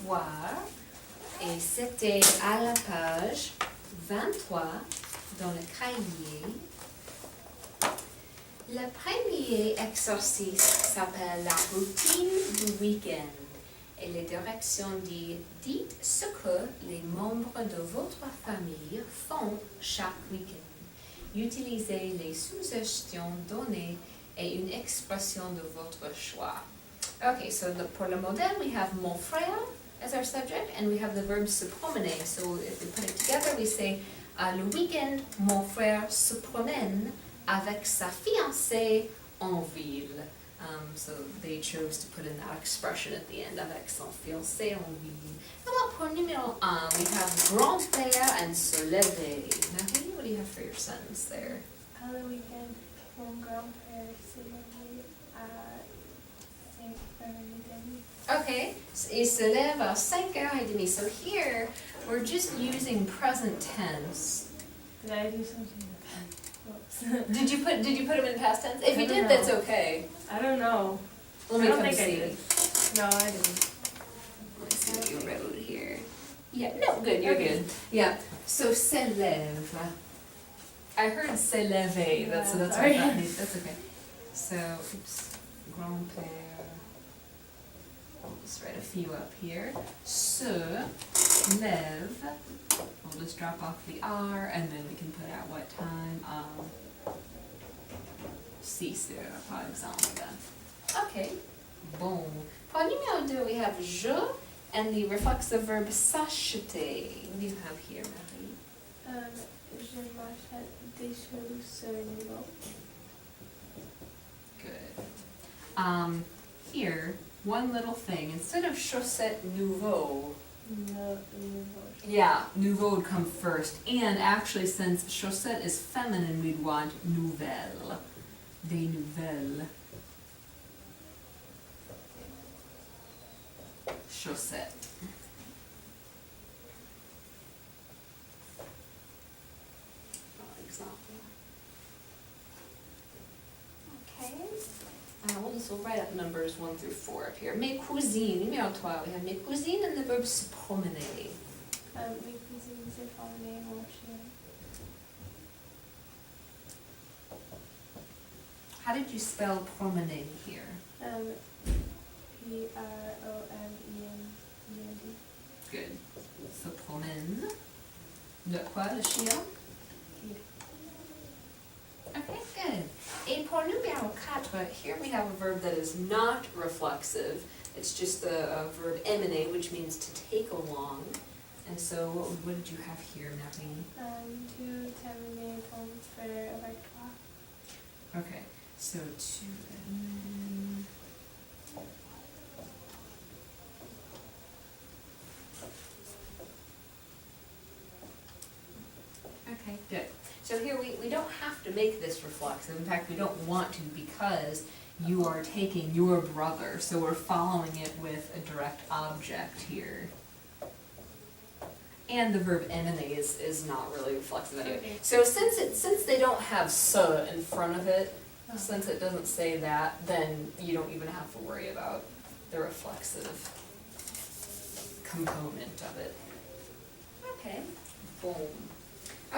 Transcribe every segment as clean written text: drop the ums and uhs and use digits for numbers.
voir. Et c'était à la page 23 dans le cahier. Le premier exercice s'appelle la routine du week-end. Et les directions disent dites ce que les membres de votre famille font chaque week-end. Utilisez les suggestions données et une expression de votre choix. Okay, so pour le modèle, we have mon frère as our subject, and we have the verb se promener. So if we put it together, we say, le week-end, mon frère se promène avec sa fiancée en ville. So they chose to put in that expression at the end, avec son fiancé en ville. How about pour numéro 1, we have grand-père and se lever. Marie, what do you have for your sentence there? À le week-end, mon grand-père se lève à 5h30. Okay, il se lève à 5h30. So here, we're just using present tense. Did I do something in the past? Whoops. Did you put them in past tense? If you I don't did, know. that's okay. I don't know. Let me I don't come think I see. did. No, I didn't. Let's see what you wrote here. Yeah, no, good, you're Okay. good. Yeah, so se lève. I heard se lever, that's Yeah, what sorry. I thought. That's okay. So, oops, grand-père. I'll just write a few up here. Se lève. We'll just drop off the R and then we can put out what time. 6 heures, par exemple. Okay, bon. For numéro 2, we have je and the reflexive verb s'acheter. What do you have here, Marie? Je m'achète des choses nouveaux. Good. Here, one little thing. Instead of chaussettes nouveau, No, nouveaux. yeah, nouveau would come first. And actually, since chaussette is feminine, we'd want nouvelle. Des nouvelles chaussettes. For example. Okay. We'll write up numbers 1 through 4 up here. Mes cousines, numéro 3, we have mes cousines and the verb se promener. Mes cousines se promenaient mon chien. How did you spell promener here? P-R-O-M-E-N-E-N-D. Good. Se promène. Le quoi, le chien? Okay, good. Et pour numéro 4, here we have a verb that is not reflexive. It's just a verb emmener, which means to take along. And so, what did you have here, Marie? To terminer ton frère avec toi. Okay, so to Okay, good. So here we don't have to make this reflexive. In fact, we don't want to because you are taking your brother. So we're following it with a direct object here. And the verb emanate is not really reflexive anyway. Okay. So since they don't have "se" in front of it, since it doesn't say that, then you don't even have to worry about the reflexive component of it. Okay, boom.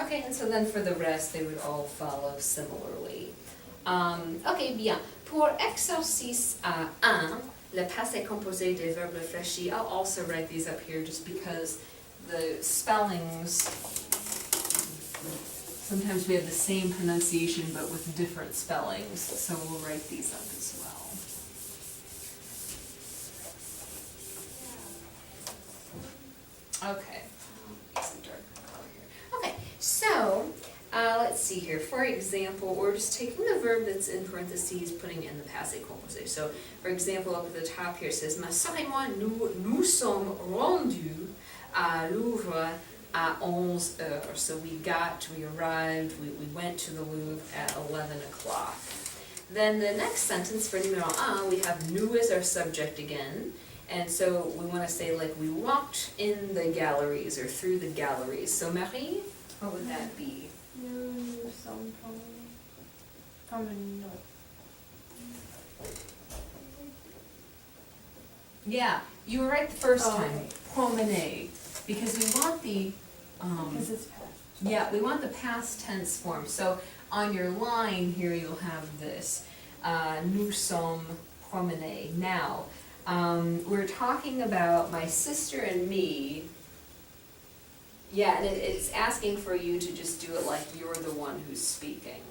Okay, and so then for the rest, they would all follow similarly. Okay, bien. Pour exercice 1, le passé composé des verbes réfléchis, I'll also write these up here just because the spellings, sometimes we have the same pronunciation but with different spellings, so we'll write these up as well. Okay, I'll use some darker color here. Okay, so let's see here. For example, we're just taking the verb that's in parentheses, putting in the passé composé. So, for example, up at the top here it says, Ma sœur et moi, nous sommes rendus à Louvre à 11 heures. So we arrived, we went to the Louvre at 11 o'clock. Then the next sentence for numéro 1, we have nous as our subject again. And so we want to say like we walked in the galleries or through the galleries. So Marie, what would that be? Nous sommes promenés. Yeah, you were right the first Oh, time. okay. promener, because we want the, Because it's past. yeah, we want the past tense form. So on your line here, you'll have this, nous sommes promenés. Now, we're talking about my sister and me. Yeah, and it's asking for you to just do it like you're the one who's speaking.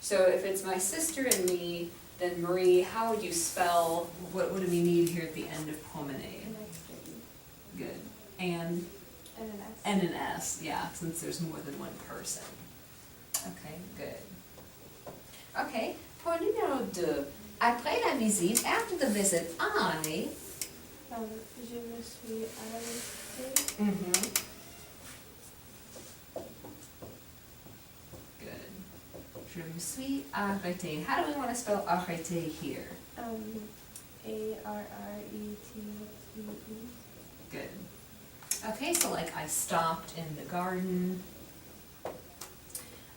So if it's my sister and me, then Marie, how would you spell, what do we need here at the end of promener? An extra E. Good. And And an S. and an S, yeah, since there's more than one person. Okay, good. Okay, pour numéro 2. Après la visite, after the visit, I... Je me suis arrêtée. Mm-hmm. Good. Je me suis arrêtée. How do we want to spell arrêtée here? A-R-R-E-T-T-E. Good. Okay, so like I stopped in the garden.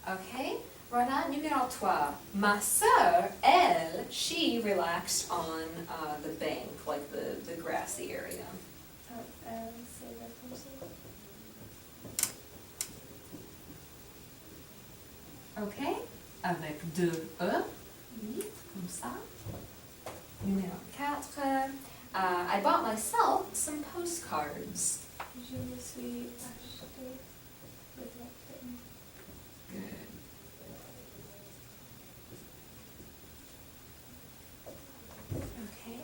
Okay, voilà, numéro 3. Ma sœur, elle, she relaxed on the bank, like the grassy area. C'est la française. Okay, avec deux E, oui, comme ça. Numéro 4. I bought myself some postcards. Je me suis acheté with that thing. Good. Okay.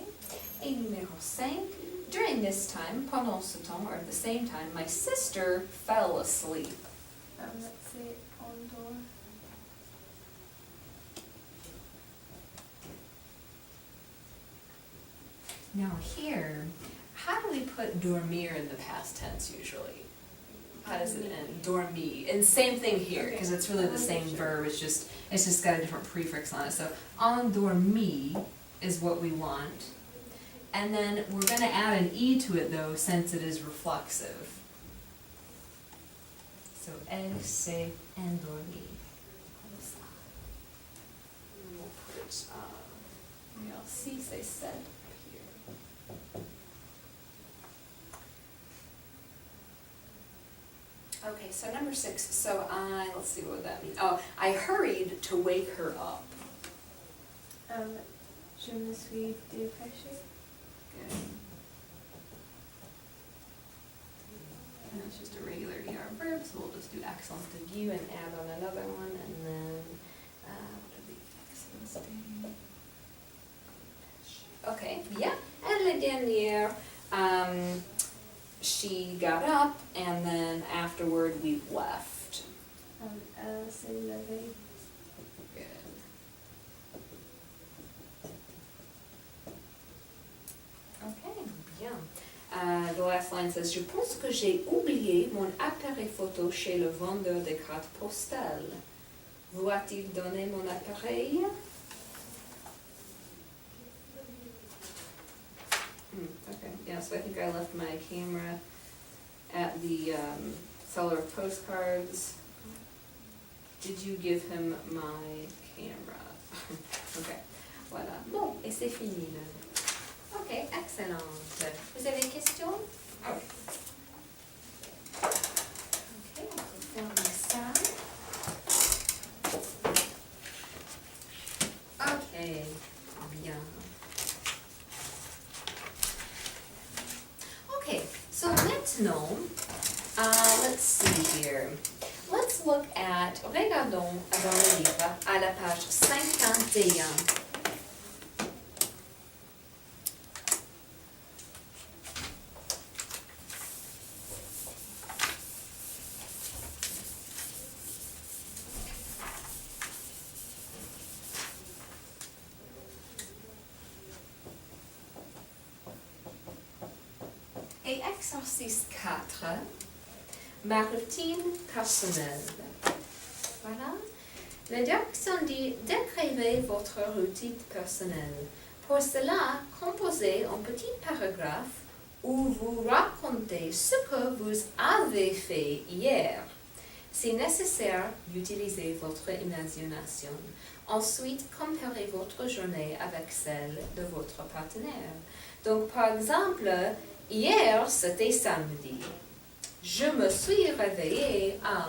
Et numéro 5. During this time, pendant ce temps, or at the same time, my sister fell asleep. C'est on dort. Now here, how do we put dormir in the past tense usually? How does it end? Dormi. And same thing here, because it's really the same verb, it's just got a different prefix on it. So endormi is what we want. And then we're gonna add an E to it though, since it is reflexive. So elle s'est endormie. Comme ça. And we'll put, si c'est said here. Okay, so number 6, so let's see what that means. Oh, I hurried to wake her up. Je me suis dépêchée. Good. And that's just a regular ER verb, so we'll just do accent aigu and add on another one, and then, what are the accents? Okay, yeah, and la dernière, she got up, and then afterward we left. Elle s'est levée. Good. Okay, bien. The last line says, je pense que j'ai oublié mon appareil photo chez le vendeur de cartes postales. Vous a-t-il donné mon appareil? Okay, yeah, so I think I left my camera at the seller of postcards. Did you give him my camera? Okay, voilà. Bon, et c'est fini là. Ok, excellent. Vous avez des questions? Ok. Ok, on peut fermer ça. Ok, bien. Okay, so maintenant, let's see here. Let's look at, regardons dans le livre, à la page 51. Et exercice 4, ma routine personnelle. Voilà. La direction dit décrivez votre routine personnelle. Pour cela, composez un petit paragraphe où vous racontez ce que vous avez fait hier. Si nécessaire, utilisez votre imagination. Ensuite, comparez votre journée avec celle de votre partenaire. Donc, par exemple, Hier, c'était samedi. Je me suis réveillée à...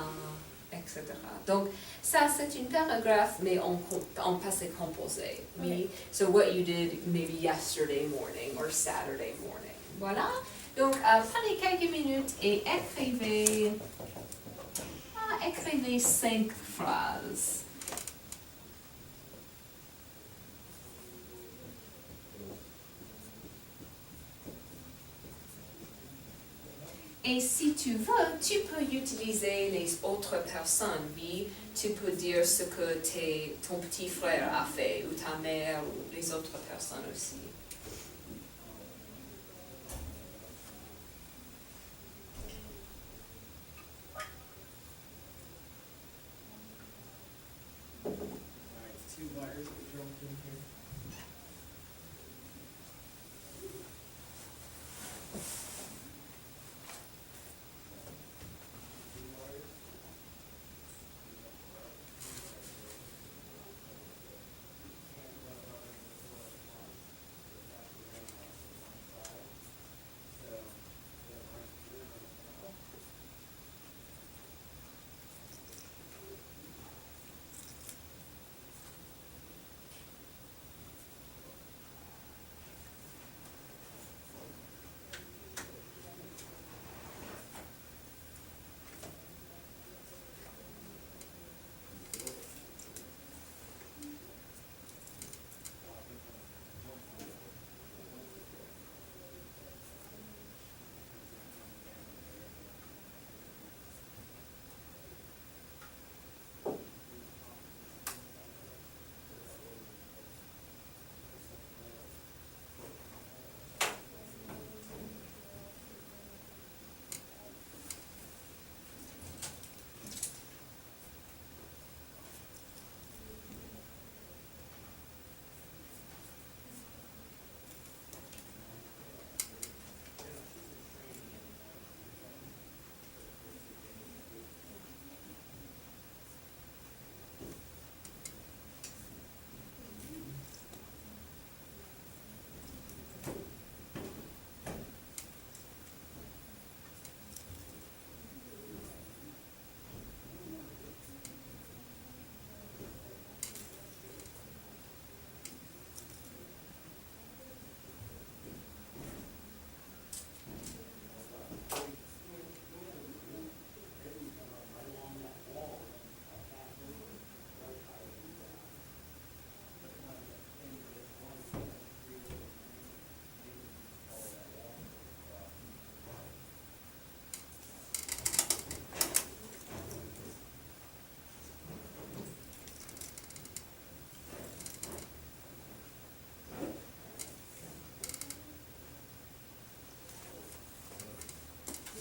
etc. Donc, ça, c'est un paragraphe, mais en passé composé. Oui. So, what you did maybe yesterday morning or Saturday morning. Voilà. Donc, prenez quelques minutes et écrivez 5 phrases. Et si tu veux, tu peux utiliser les autres personnes, oui. Tu peux dire ce que ton petit frère a fait, ou ta mère, ou les autres personnes aussi. Alright, 2 wires that we dropped in here.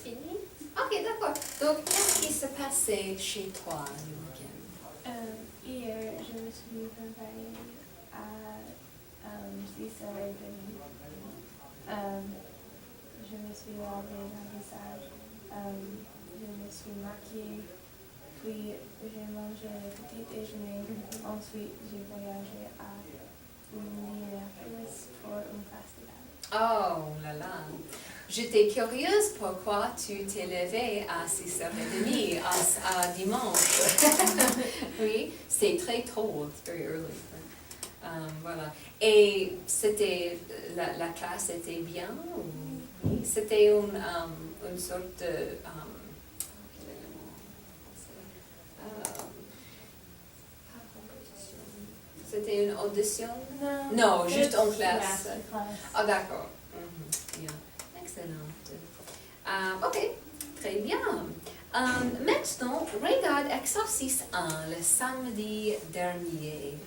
Fini? Ok, d'accord. Donc, qu'est-ce qui s'est passé chez toi le week-end? Hier, je me suis préparée à 6h30. Je me suis lavé le visage. Je me suis maquillée. Puis, j'ai mangé le petit déjeuner. Ensuite, j'ai voyagé à Minneapolis pour un festival. Oh là là. J'étais curieuse pourquoi tu t'es levée à 6h30 à dimanche. Oui, c'est très tôt, it's very early. Voilà. Et c'était, la classe était bien? Oui, c'était une sorte de... quel est le mot en français? Pas compétition. C'était une audition? Non, juste en classe. Ah, d'accord. Bien. Excellent. Ok, très bien. Maintenant, regarde exercice 1, le samedi dernier.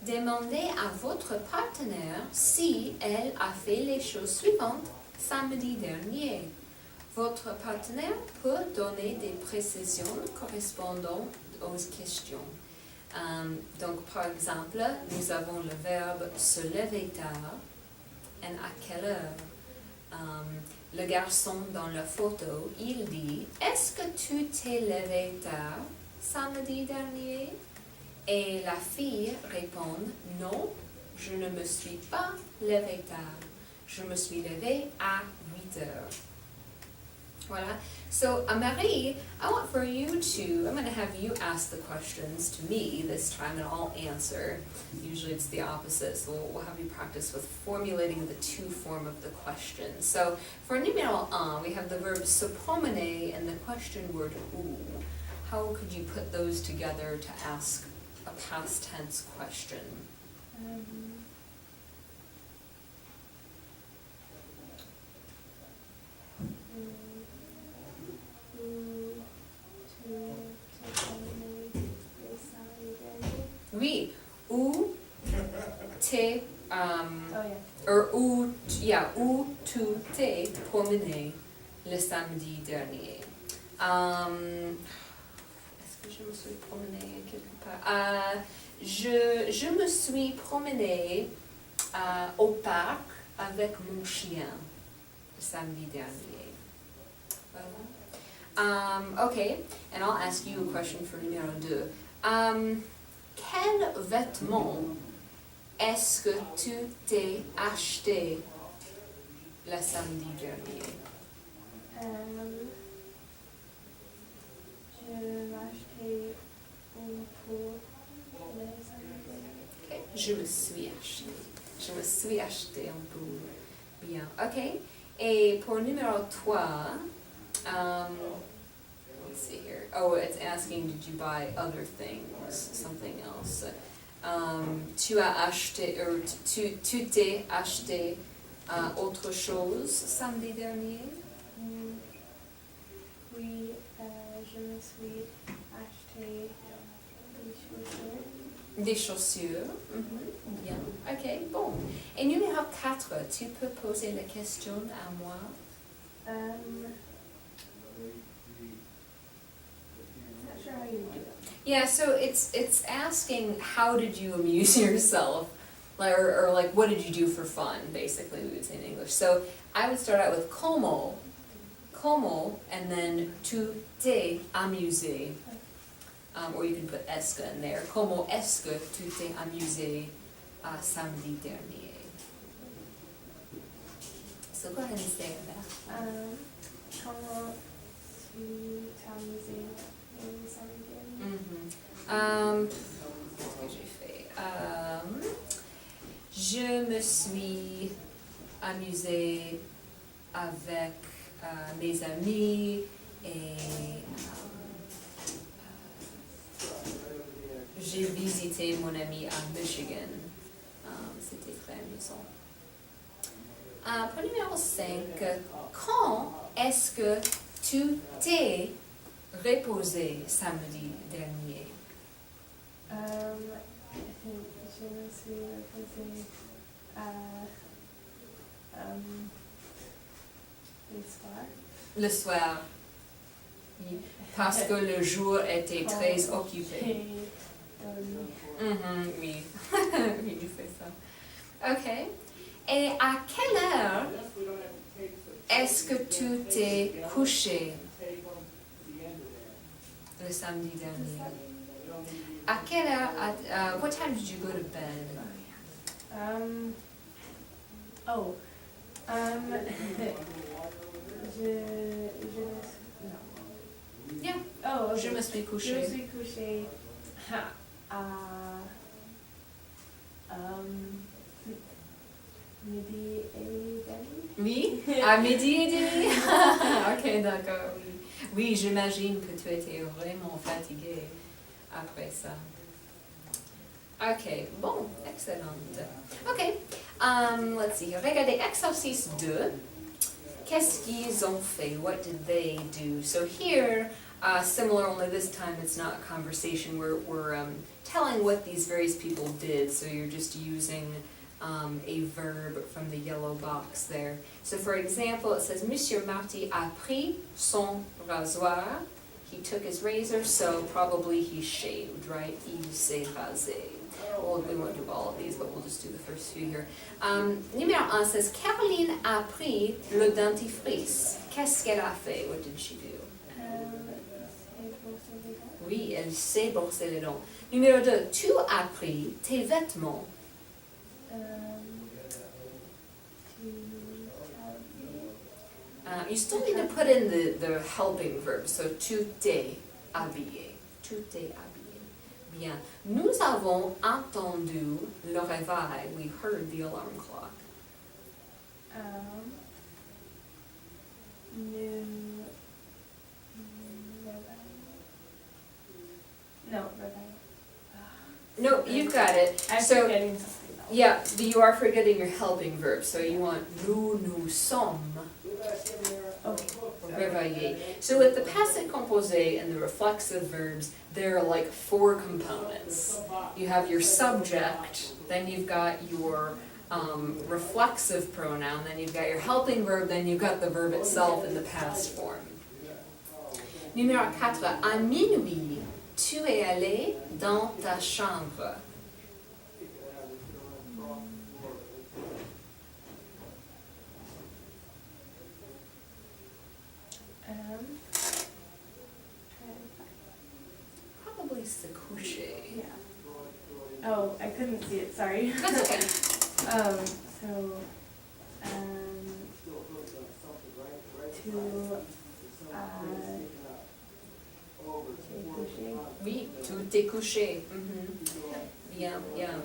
Demandez à votre partenaire si elle a fait les choses suivantes samedi dernier. Votre partenaire peut donner des précisions correspondant aux questions. Donc, par exemple, nous avons le verbe se lever tard. Et à quelle heure? Le garçon dans la photo, il dit « Est-ce que tu t'es levé tard samedi dernier ?» Et la fille répond « Non, je ne me suis pas levée tard. Je me suis levée à 8 heures. Voilà. So, Marie, I want for you to, I'm going to have you ask the questions to me this time and I'll answer. Usually it's the opposite, so we'll have you practice with formulating the to form of the question. So, for numéro 1, we have the verb se promener and the question word où. How could you put those together to ask a past tense question? Oui, où t'es, où tu t'es promené le samedi dernier. Est-ce que je me suis promenée quelque part? Je me suis promenée au parc avec mon chien le samedi dernier. Voilà. Okay, and I'll ask you a question for numéro 2. Quel vêtement est-ce que tu t'es acheté le samedi dernier? Je m'achetais un pour le samedi dernier. Okay. Je me suis acheté un bout. Bien. Ok. Et pour numéro 3, let's see here. Oh, it's asking, did you buy other things? Something else. Tu as acheté, or tu t'es acheté autre chose samedi dernier? Oui, je me suis acheté des chaussures. Des chaussures. Bien. Ok, bon. Et numéro 4, tu peux poser la question à moi? Not sure how you do it. Yeah, so it's asking how did you amuse yourself, like, or like what did you do for fun, basically we would say in English. So I would start out with como, and then tu t'es amusé, or you can put est-ce in there. Como est-ce que tu t'es amusé samedi dernier? So go ahead and say that. Comment tu t'amuser le samedi dernier? Qu'est-ce que j'ai fait? Je me suis amusée avec mes amis et j'ai visité mon ami à Michigan. C'était très amusant. Pour numéro 5, quand est-ce que tu t'es reposé samedi dernier? Je me suis reposée Le soir. Oui, parce que le jour était très occupé. J'ai dormi. Oui. Oui, c'est ça. Ok. Et à quelle heure est-ce que tu t'es couché le samedi dernier? À quelle heure, what time did you go to bed? Yeah. Oh, okay. Je me suis Je couchée. me suis couchée à midi et demi. Oui, à midi et demi. Ok, d'accord, oui. Oui, j'imagine que tu étais vraiment fatiguée après ça. Ok, bon, excellente. Ok, let's see here. Regardez, exercice 2. Qu'est-ce qu'ils ont fait? What did they do? So here, similar, only this time it's not a conversation. We're telling what these various people did. So you're just using a verb from the yellow box there. So for example, it says, Monsieur Marty a pris son rasoir. He took his razor, so probably he shaved, right? Il s'est rasé. Well, we won't do all of these, but we'll just do the first few here. Numéro 1 says, Caroline a pris le dentifrice. Qu'est-ce qu'elle a fait? What did she do? Oui, elle s'est brossé les dents. Numéro 2, tu as pris tes vêtements. Tu You still need to put in the helping verb, so tu t'es habillé. Tu t'es habillé. Bien. Nous avons entendu le réveil. We heard the alarm clock. No, you've got it. I'm So, forgetting something else. yeah, but you are forgetting your helping verb, so you want nous sommes Okay. réveillés. So with the passive composé and the reflexive verbs, there are like 4 components. You have your subject, then you've got your reflexive pronoun, then you've got your helping verb, then you've got the verb itself in the past form. Numéro 4, à minuit, tu es allé dans ta chambre. Probably se coucher. Yeah. Oh, I couldn't see it, sorry. That's okay. So, Oui, tu t'es couché. Bien, bien.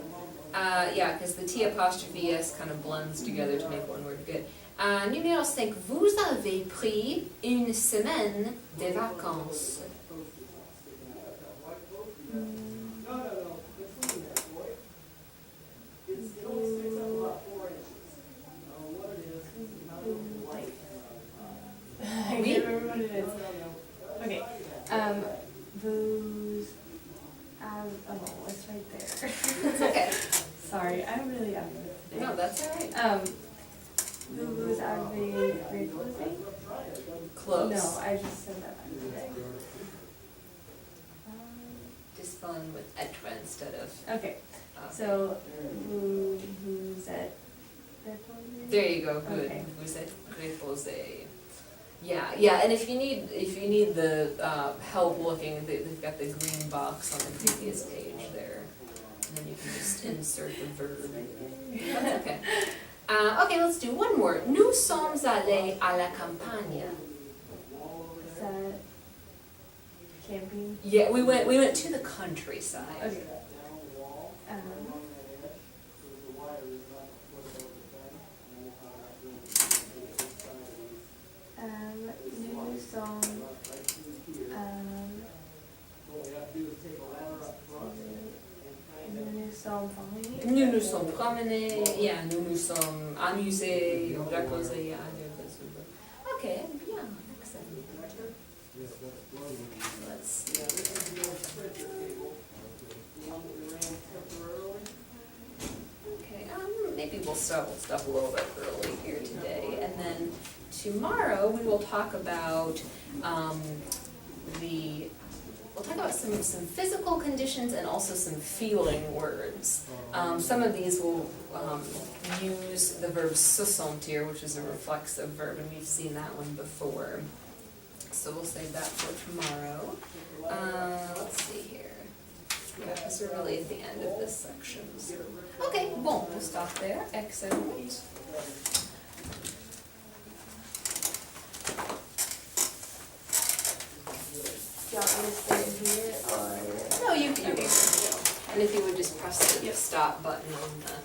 Yeah, because the T apostrophe S kind of blends together to make one word good. Numéro 5, vous avez pris une semaine de vacances. I can't remember what it is. Okay. Vous oh, it's right there. It's okay. Sorry, I'm really out of it today. No, that's all right. Vous avez reposé? Close. No, I just said that today. Just fill in with être instead of. Okay, so vous êtes reposé? There you go. Good. Okay. Vous êtes reposé. Yeah, and if you need the help looking, they've got the green box on the previous page there, and then you can just insert the verb. That's okay. Okay, let's do one more. Nous sommes allés à la campagne. Is that camping? Yeah, we went to the countryside. Okay. Nous nous sommes promenés, yeah, nous nous sommes amusés, reposés, Okay, bien, excellent. Let's see. Okay, maybe we'll stop a little bit early here today, and then tomorrow we will talk about we'll talk about some physical conditions and also some feeling words. Some of these will use the verb se sentir, which is a reflexive verb, and we've seen that one before. So we'll save that for tomorrow. Let's see here. Yeah, because we're really at the end of this section. So. Okay, bon, we'll stop there. Excellent. Do you want me to stay here or? No, you can. And if you would just press the stop button on the